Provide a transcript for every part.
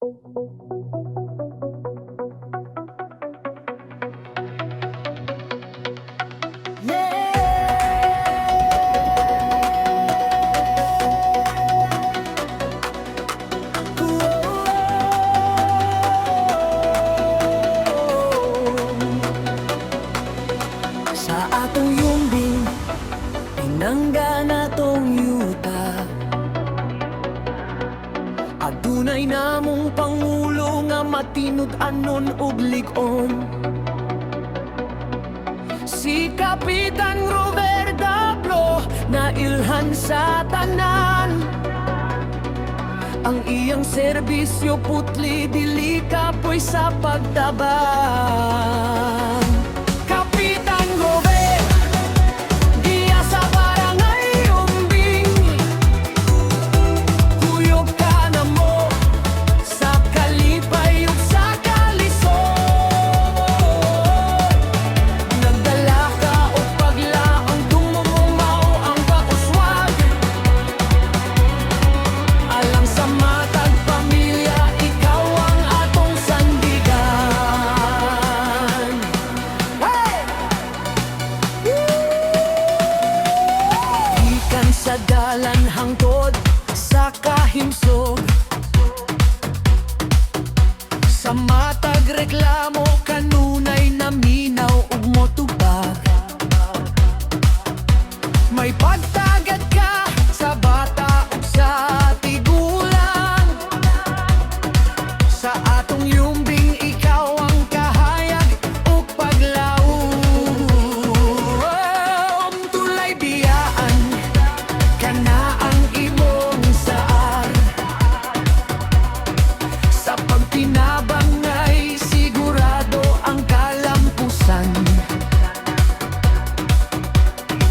Sa atong yumbing, pinangga natong yuta. Adunay namong pangulo nga matinud-anon ug lig-on. Si Kapitan Robert Dablo na ilhan sa tanan. Ang iyang serbisyo putli dili kapoy sa pagtabang. Kapitan Robert, giya sa barangay umbing. Kuyog ka na mo sa kalipay ug sa kalisod. Nagdala ka og paglaang dumumumaw ang pakuswag. Alang sa matag pamilya, ikaw ang atong sandigan. Hey! Ikan sa dalan hangtod sa kahimsog. Sa matag reklamo kanunay naminaw ug motubag. May pagtagad ka sa bata ug sa tigulang. Sa atong yumbing, ikaw ang kahayag ug paglaom. Tulay biyaan, kana ang imong saar. Sa pagtinabang ay sigurado ang kalampusan.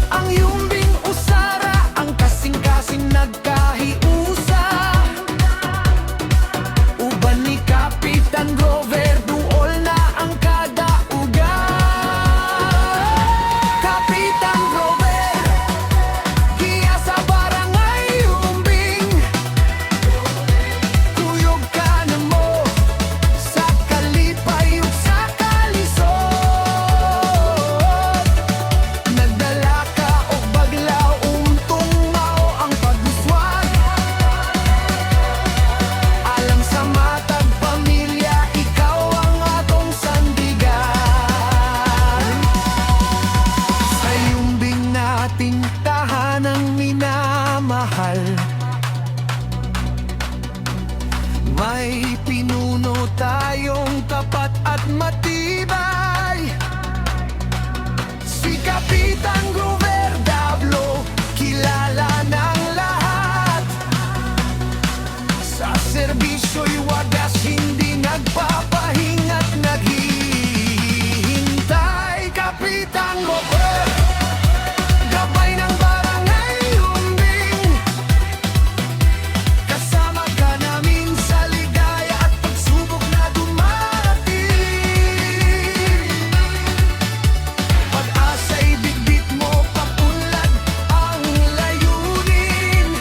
Ang yumbing usara, ang kasing-kasing nagkahiusa. Uban ni Kapitan Grover, duol na ang kadaugan. Kapitan Grover, giya sa barangay umbing. Kuyog ka na mo sa kalipay ug sa kalisod. Nagdala ka og baglaw, tungmaw ang paguswag. Alang sa matag pamilya, ikaw ang atong sandigan. Sa yumbing nating tahanang minamahal, may pinuno tayong tapat at matibay. Si Kapitan Grover Dablo, kilala ng lahat. Sa serbisyo'y wagas, hindi nagpapahinga't naghihintay. Kapitan Grover, gabay ng barangay umbing. Kasama ka namin sa ligaya at pagsubok na dumating. Pag-asa'y bitbit mo, papunlad ang layunin.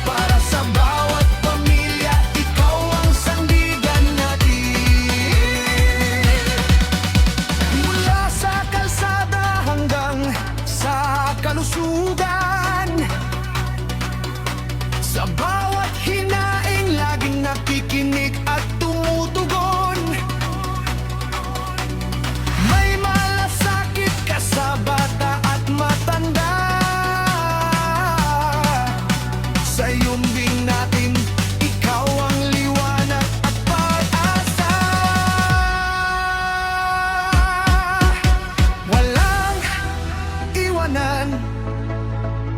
Para sa bawat pamilya, ikaw ang sandigan natin. Mula sa kalsada hanggang sa kalusugan, sa bawat hinaing laging nakikinig at tumutugon. May malasakit ka sa bata at matanda. Sa yumbing natin, ikaw ang liwanag at pag-asa. Walang iwanan,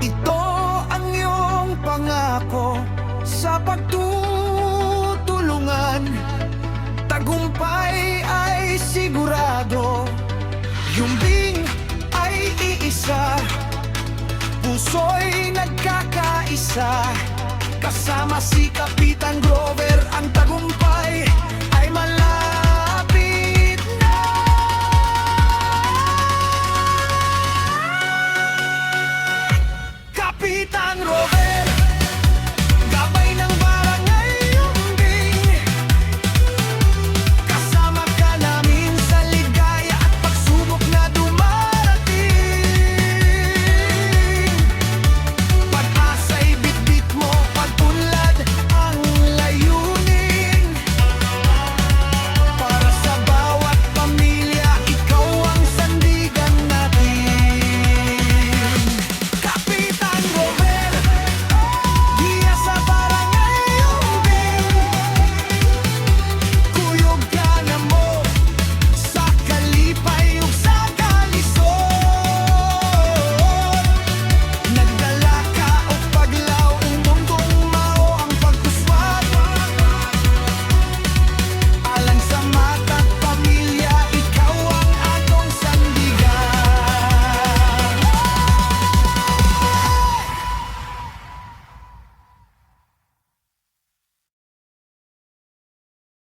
ito ang iyong pangako. Sa pagtutulungan, tagumpay ay sigurado. Yumbing ay iisa, puso'y nagkakaisa. Kasama si Kapitan Grover, ang tagumpay